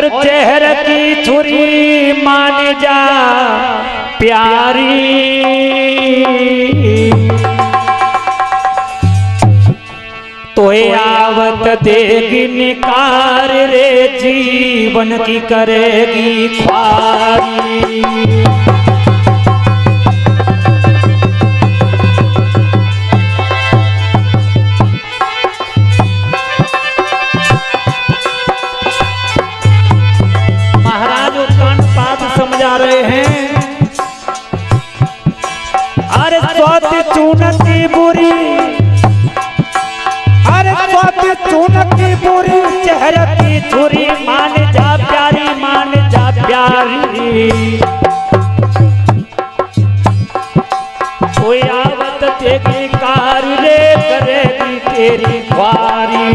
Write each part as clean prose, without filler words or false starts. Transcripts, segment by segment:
और चेहर की छुरी मान जा प्यारी, तो आवत देगी निकार रे जीवन की करेगी ख्वारी। महाराज उत्तान पाद समझा रहे हैं, अरे स्वाति चूनती बुरी, चून की बुरी चेहर की छुरी मान जा प्यारी, मान जा प्यारी, कोई आवत तेरी कार रे करेगी तेरी ख्वारी।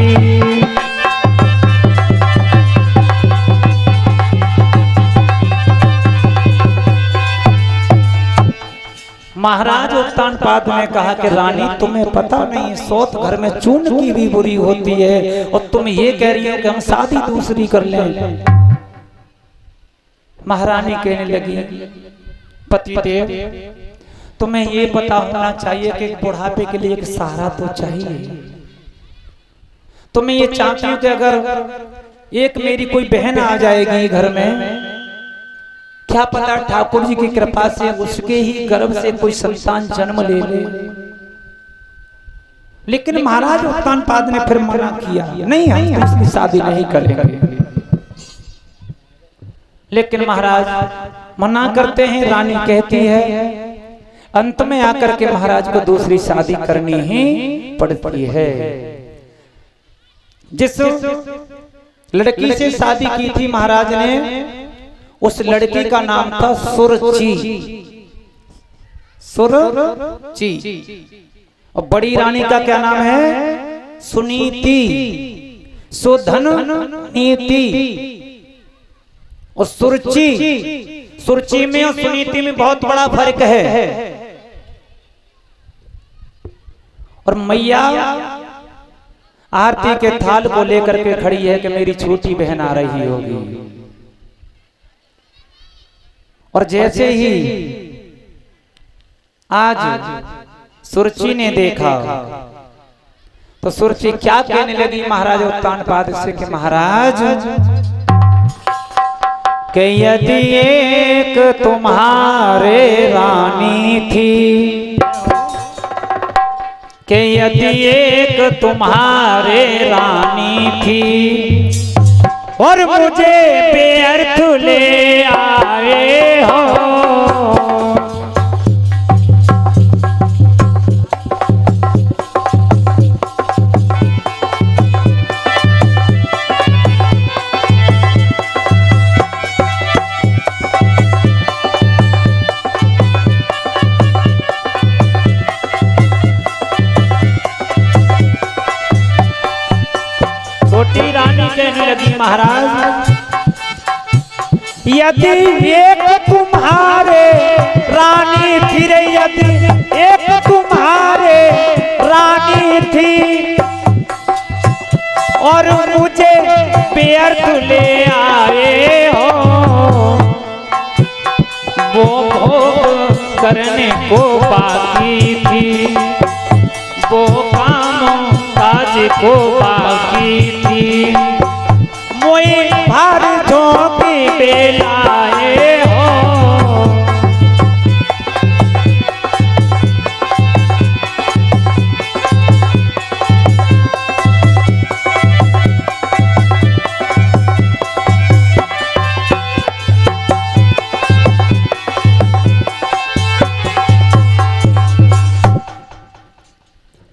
महाराज उत्तान पाद ने कहा कि रानी तुम्हें पता नहीं, सौत घर में चून की भी बुरी होती है और तुम ये कह रही हो कि हम शादी दूसरी कर लें। महारानी कहने लगी, पतिदेव तुम्हें ये पता होना चाहिए कि बुढ़ापे के लिए एक सहारा तो चाहिए। तो मैं ये चाहती हूँ कि अगर एक मेरी कोई बहन आ जाएगी घर में, क्या पता ठाकुर जी की कृपा से उसके ही गर्भ से कोई संतान जन्म ले ले। लेकिन महाराज उत्तान पाद ने फिर मना किया, नहीं हम इसकी शादी नहीं करेंगे। लेकिन महाराज मना करते हैं, रानी कहती है, अंत में आकर के महाराज को दूसरी शादी करनी ही पड़ती है। जिस लड़की से शादी की थी महाराज ने, उस लड़की का नाम था सुरुचि, सुरुचि। और बड़ी रानी का क्या नाम है? सुनीति, सुधन नीति। और सुरुचि, सुरुचि में और सुनीति में बहुत बड़ा फर्क है। और मैया आरती के थाल को लेकर के खड़ी है कि मेरी छोटी बहन आ रही होगी। और जैसे ही आज सुरुचि ने देखा तो सुरुचि क्या कहने लगी महाराज उत्तान पाद से कि महाराज कि यदि एक तुम्हारे रानी थी, कि यदि एक तुम्हारे रानी थी और मुझे बेअर्थ ले आए हो, छोटी रानी कहने लगी महाराज यदि एक तुम्हारे रानी थी रे, यदि एक तुम्हारे रानी थी और मुझे बेअर्थ ले आए हो, वो भोग करने को बाकी थी, वो काम काज को बाकी थी, मोई भार झोंकी बेलाए हो।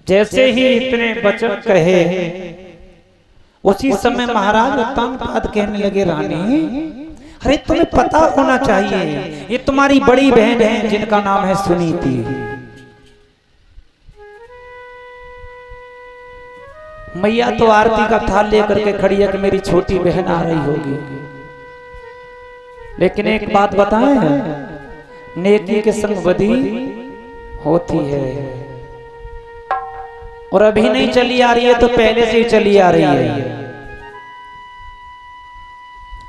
जैसे ही इतने वचन कहे उसी समय महाराज उत्तान पाद कहने लगे रानी अरे तुम्हें पता होना चाहिए ये तुम्हारी बड़ी बहन है जिनका नाम है सुनीति। मैया तो आरती का थाल लेकर के खड़ी है कि मेरी छोटी बहन आ रही होगी, लेकिन एक बात बताएं, नेकी के संग बदी होती है और अभी नहीं चली आ रही है तो पहले से ही चली आ रही है।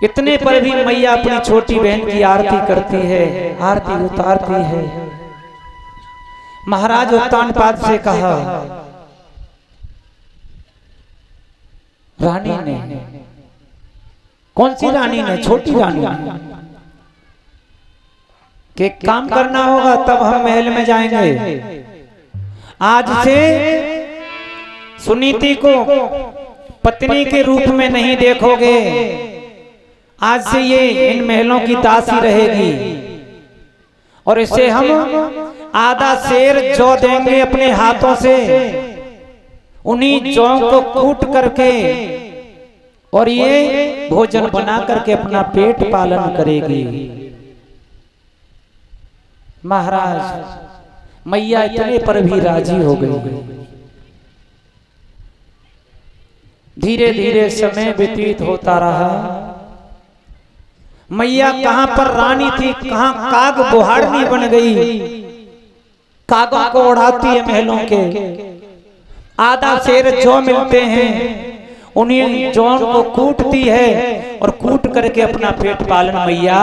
इतने पर भी मैया अपनी छोटी बहन की आरती करती है, आरती उतारती है। महाराज उत्तानपाद से कहा, रानी ने, कौन सी रानी ने? छोटी रानी ने, कि काम करना होगा तब हम महल में जाएंगे। आज से सुनीति को पत्नी के रूप में नहीं देखोगे, आज से ये इन महलों की दासी रहेगी और इसे हम आधा शेर जौ देंगे अपने हाथों से, उन्हीं जौ को कूट करके और ये भोजन बना करके अपना पेट पालन करेगी। महाराज मैया इतने पर भी राजी हो गई। धीरे धीरे समय व्यतीत होता रहा। मैया कहां पर रानी थी, कहां काग बुहारनी बन गई। कागों को उड़ाती है महलों के, आधा शेर जौ मिलते हैं, उन्हीं जौ को कूटती है और कूट करके अपना पेट पालन मैया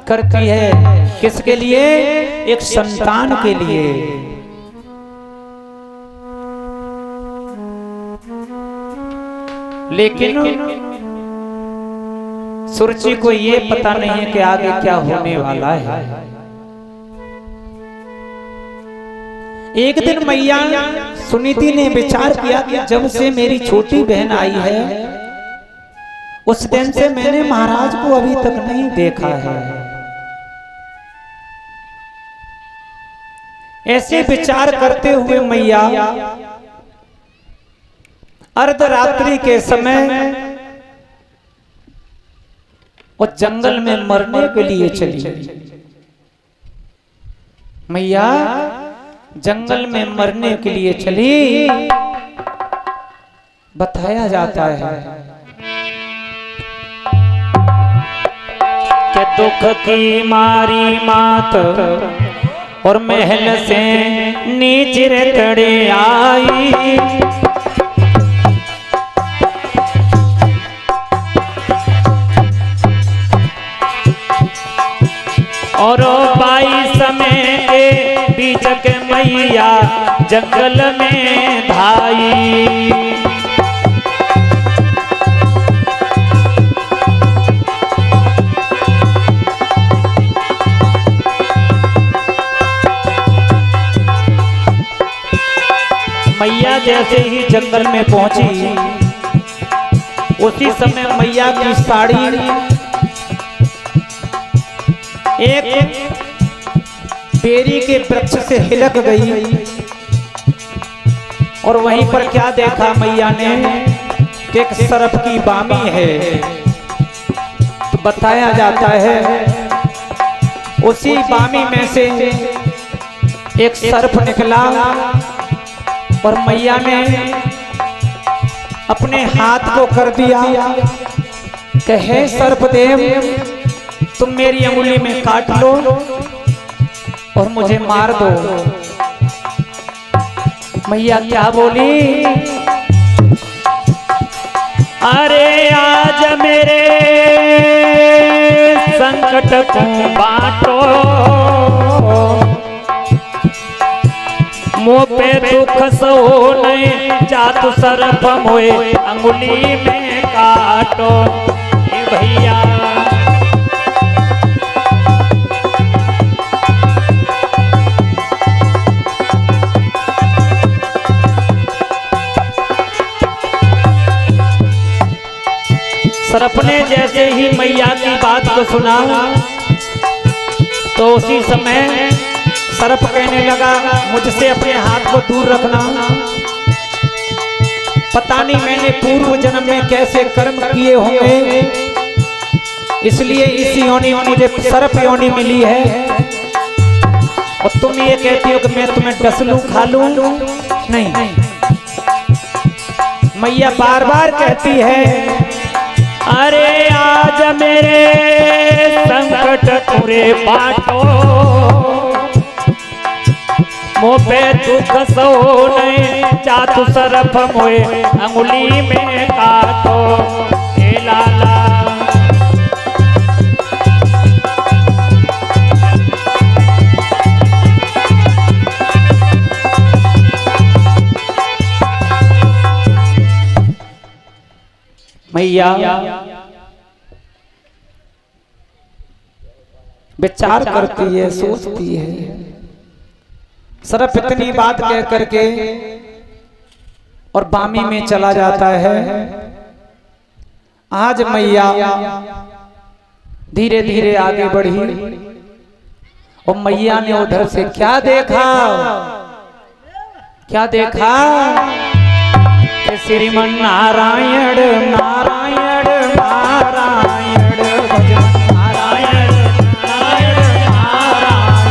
करती है। किसके लिए? एक संतान के लिए। लेकिन सुरुचि को ये पता नहीं है कि आगे क्या होने वाला है। एक दिन मैया सुनीति ने विचार किया कि जब से मेरी छोटी बहन आई है उस दिन से मैंने महाराज को अभी तक नहीं देखा है। ऐसे विचार करते हुए मैया अर्धरात्रि के समय वो जंगल में मरने के लिए चली। मैया जंगल में मरने के लिए चली। बताया जाता है कि दुख की मारी मात और महल से नीचे तड़े आई। और 22 में के बीच के मैया जंगल में धाई। मैया जैसे ही जंगल में पहुंची उसी समय मैया की साड़ी एक बेरी के वृक्ष से हिलक गई और वहीं पर क्या देखा मैया ने कि एक सर्प की बामी है। तो बताया जाता है उसी बामी में से एक सर्प निकला और मैया ने अपने हाथ को कर दिया कि हे सर्पदेव तुम मेरी अंगुली में काट लो और मुझे मार दो। मैया क्या बोली? अरे आज मेरे संकट को बांटो, मुँह पे दुख सो नहीं जातु सर्प मोए अंगुली में काटो। भैया सर्प ने जैसे ही मैया की बात को सुना तो उसी समय सर्प कहने लगा मुझसे अपने हाथ को दूर रखना। पता नहीं मैंने पूर्व जन्म में कैसे कर्म किए होंगे, इसलिए इस योनि में मुझे सर्प योनि मिली है। और तुम ये कहती हो कि मैं तुम्हें डस लूं खा लूं? नहीं, मैया बार बार कहती है अरे आज मेरे संकट पूरे बांटो, मुँह पे दुख सो नहीं जातु सर्प मोए अंगुली में काटो। हे लाला मैया विचार करती है, सोचती है, सिर्फ इतनी बात कह करके और बामी में चला जाता है। आज मैया धीरे धीरे आगे बढ़ी और मैया ने उधर से क्या देखा, क्या देखा कि श्रीमन नारायण नारायण नारायण भजन नारायण नारायण नारायण।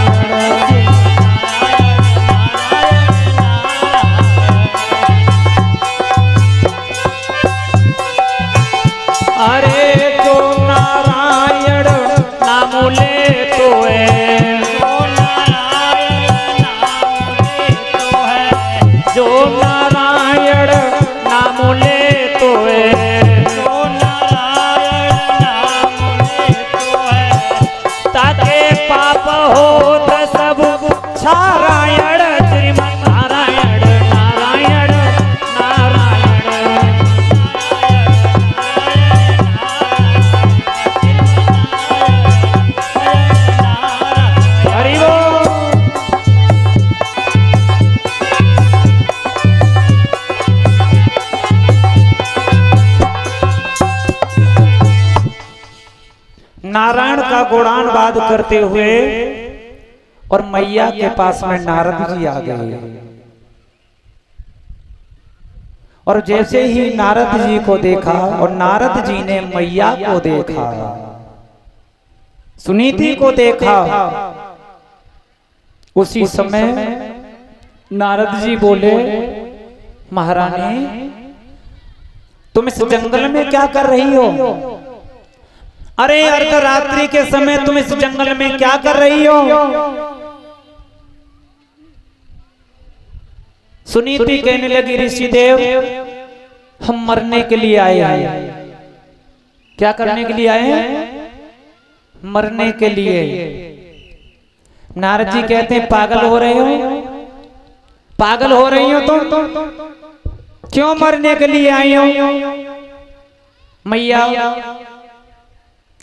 अरे जो नारायण नाम ले तो है, जो नारायण नाम ले तो है, जो नारायण नाम ले तो है, ताके पाप हो तो सब नारायण श्रीमन नारायण नारायण नारायण। हरि बोल। नारायण का गुणानवाद करते हुए और मैया के पास में नारद जी आ गए और जैसे ही नारद जी को देखा और नारद जी ने मैया को देखा, सुनीति को देखा, उसी समय नारद जी बोले, महारानी तुम इस जंगल में क्या कर रही हो? अरे अर्धरात्रि के समय तुम इस जंगल में क्या कर रही हो? सुनीति कहने लगी, ऋषिदेव हम मरने के लिए आए हैं। क्या करने के लिए आए हैं? मरने के लिए। नारद जी कहते हैं, पागल हो रहे हो? पागल हो रही हो तुम? क्यों मरने के लिए आई हो? मैया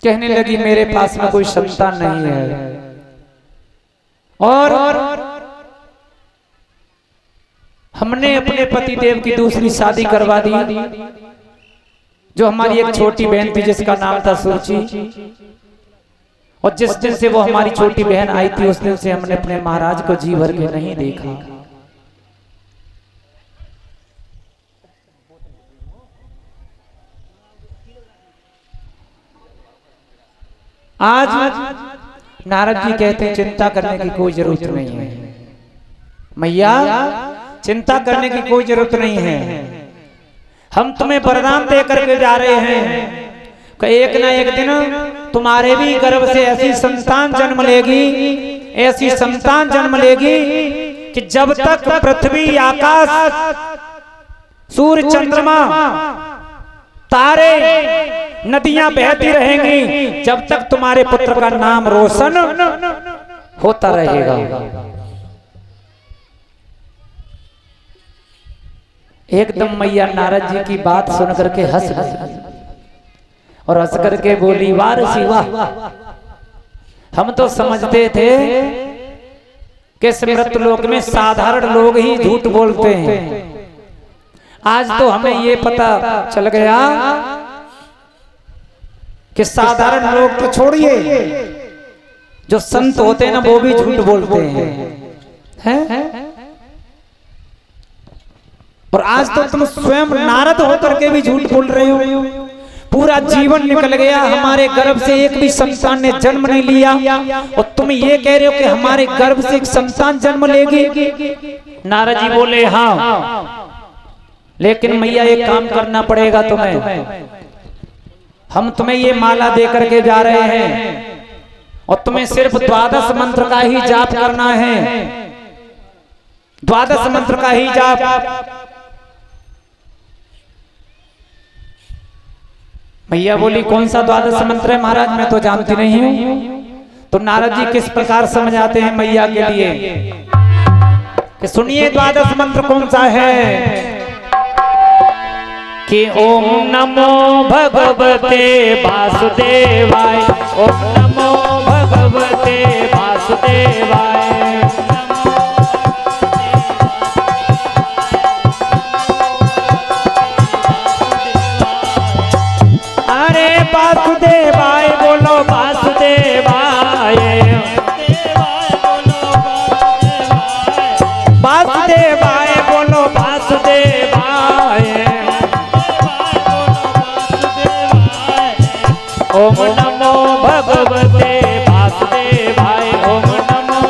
कहने लगी, मेरे पास में कोई संतान नहीं है और हमने अपने पति देव की दूसरी शादी करवा दी। जो हमारी एक छोटी बहन थी जिसका नाम था सुरुचि, और जिस दिन से वो हमारी छोटी बहन आई थी उस दिन से हमने अपने महाराज को जी भर के नहीं देखा। आज नारद जी कहते हैं, चिंता करने की कोई जरूरत नहीं है मैया, चिंता करने की कोई जरूरत नहीं है। हम तुम्हें वरदान दे करके जा रहे हैं कि एक ना एक दिन तुम्हारे भी गर्भ से ऐसी संतान जन्म लेगी, ऐसी संतान जन्म लेगी कि जब तक पृथ्वी आकाश सूर्य चंद्रमा तारे नदियां बहती रहेंगी, जब तक तुम्हारे पुत्र का नाम रोशन होता रहेगा। एकदम मैया नारद जी की बात सुन करके हंस गई और हंस करके बोली, वाह ऋषि वाह, हम तो समझते थे कि मृत लोक में साधारण लोग ही झूठ बोलते हैं, आज तो हमें ये पता चल गया कि साधारण लोग तो छोड़िए, जो संत होते हैं ना वो भी झूठ बोलते हैं। और आज तो तुम स्वयं नारद होकर के भी झूठ बोल रहे हो। पूरा जीवन निकल गया, हमारे गर्भ से एक भी संतान ने जन्म नहीं लिया और तुम ये कह रहे हो कि हमारे गर्भ से एक संतान जन्म लेगी। नारद जी बोले, हाँ, लेकिन मैया एक काम करना पड़ेगा तुम्हें। हम तुम्हें ये माला दे करके जा रहे हैं और तुम्हें सिर्फ 12 मंत्र का ही जाप करना है, 12 मंत्र का ही जाप। मैया बोली, कौन सा 12 मंत्र है महाराज, मैं तो जानती नहीं हूं। तो नारद जी किस प्रकार समझाते हैं मैया के लिए कि सुनिए 12 मंत्र कौन सा है कि ओम नमो भगवते वासुदेवाय, ओम नमो भगवते वासुदेवाय। अरे वासुदेवाय बोलो वासुदेवाय, वासुदेवाय बोलो वासुदेवाय। ओम नमो भगवते वासुदेवाय, ओम नमो।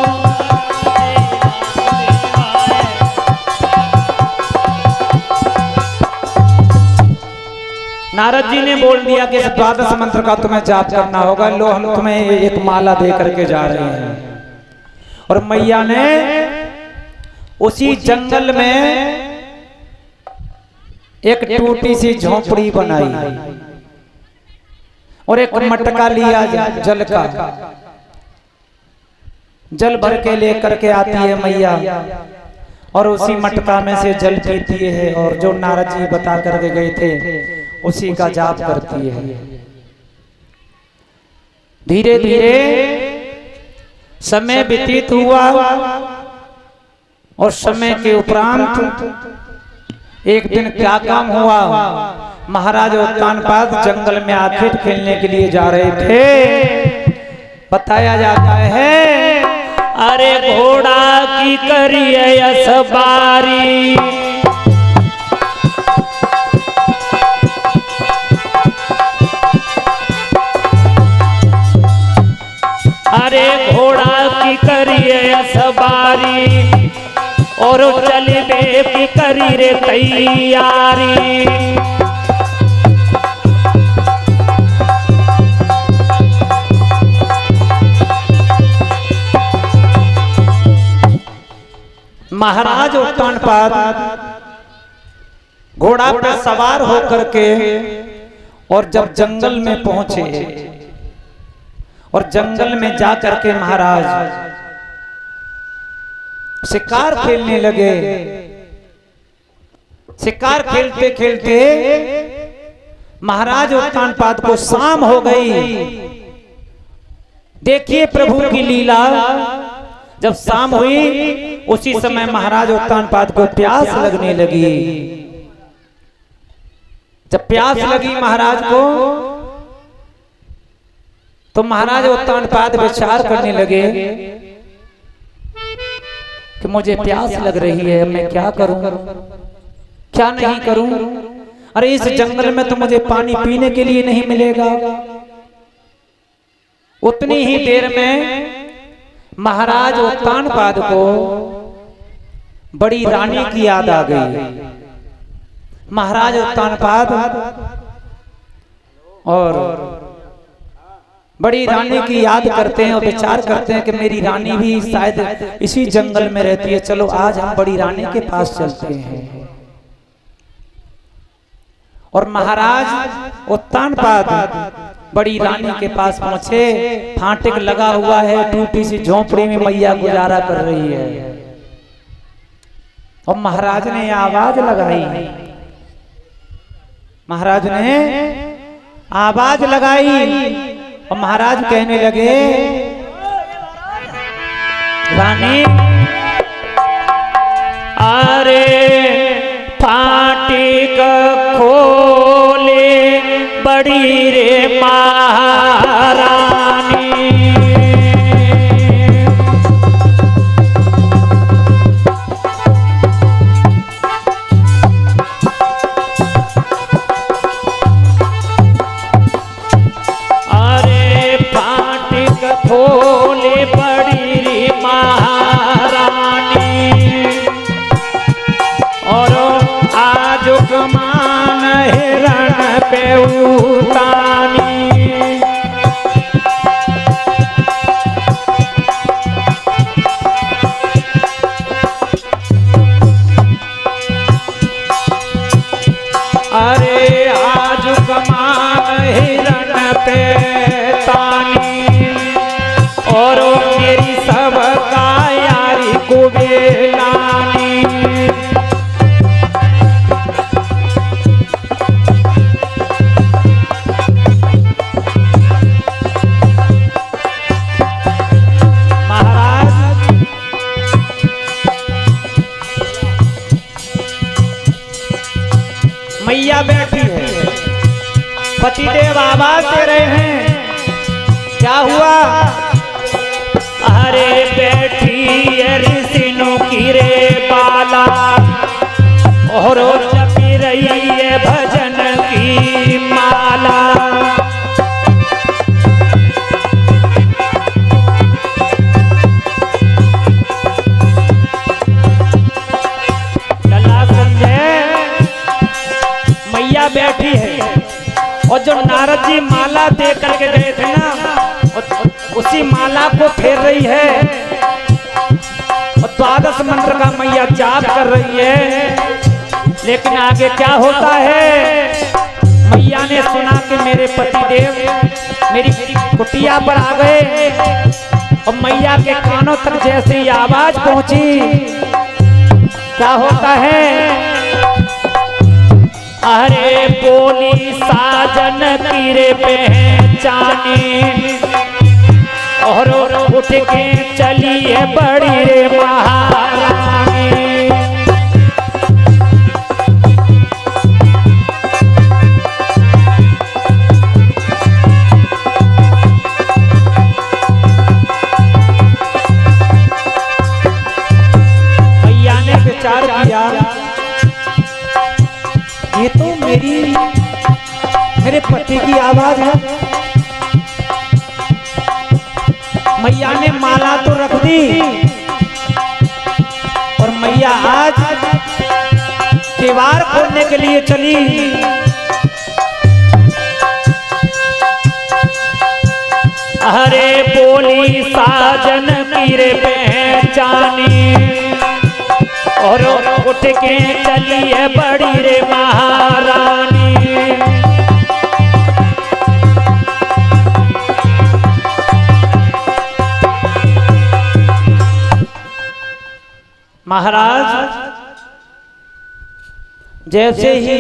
नारद जी ने बोल दिया कि इस द्वादश मंत्र का तुम्हें जाप करना होगा। लो हम तुम्हें एक माला दे करके जा रहे हैं। और मैया ने उसी जंगल में एक टूटी सी झोंपड़ी बनाई और एक मटका लिया जल का। जल भर के लेकर के आती है मैया और उसी मटका में से जल पीती है और जो नारद जी बता करके गए थे उसी का जाप करती है। धीरे धीरे समय व्यतीत हुआ और समय के उपरांत एक दिन क्या काम हुआ, महाराज उत्तानपाद जंगल में आखिर खेलने के लिए जा रहे थे। बताया जाता है अरे घोड़ा की करिए सवारी, अरे घोड़ा की करिए सवारी और चलबे की करी रे तैयारी। महाराज उत्तानपाद घोड़ा पर सवार होकर के और जब जंगल में पहुंचे और जंगल में जाकर के महाराज शिकार खेलने लगे। शिकार खेलते खेलते महाराज उत्तानपाद को शाम हो गई। देखिए प्रभु की लीला, जब शाम हुई उसी समय महाराज उत्तानपाद को प्यास लगने लगी। जब प्यास लगी महाराज को तो महाराज उत्तानपाद विचार करने लगे कि मुझे प्यास लग रही है, मैं क्या करूं क्या नहीं करूं। अरे इस जंगल में तो मुझे पानी पीने के लिए नहीं मिलेगा। उतनी ही देर में महाराज उत्तानपाद को बड़ी रानी की याद आ गई। महाराज उत्तानपाद और बड़ी रानी की याद करते हैं और विचार करते हैं कि मेरी रानी भी शायद इसी जंगल में रहती है, चलो आज हम बड़ी रानी के पास चलते हैं। और महाराज उत्तानपाद बड़ी रानी के पास पहुंचे। फाटक लगा हुआ है, टूटी सी झोंपड़ी में मैया गुजारा कर रही है। और महाराज ने आवाज लगाई, महाराज ने आवाज लगाई और महाराज कहने लगे रानी अरे फाटक खोले बड़ी रे महारानी। अरे फाटक खोले बड़ी रे महारानी और आज कमान हिरण पे उतानी। अरे आज कमान हिरण पे तानी और मेरी सब का यारी को बेलानी। माला। लला संजय, मैया बैठी है और जो नारद जी माला दे करके गए थे ना, उसी माला को फेर रही है और 12 मंत्र का मैया जाप कर रही है। लेकिन आगे क्या होता है, मैया ने सुना कि मेरे पतिदेव मेरी कुटिया पर आ गए और मैया के कानों तक जैसे ही आवाज पहुंची, क्या होता है, अरे बोली साजन कीरे पहचाने और उठ के चली है बड़ी रे महारानी। मैया ने विचार किया, ये तो मेरे पति की आवाज है। मैया ने माला तो रख दी और मैया आज दीवार खोलने के लिए चली। अरे बोली साजन कीरे पहचानी और उठ के चली है बड़ी रे महारानी। महाराज जैसे ही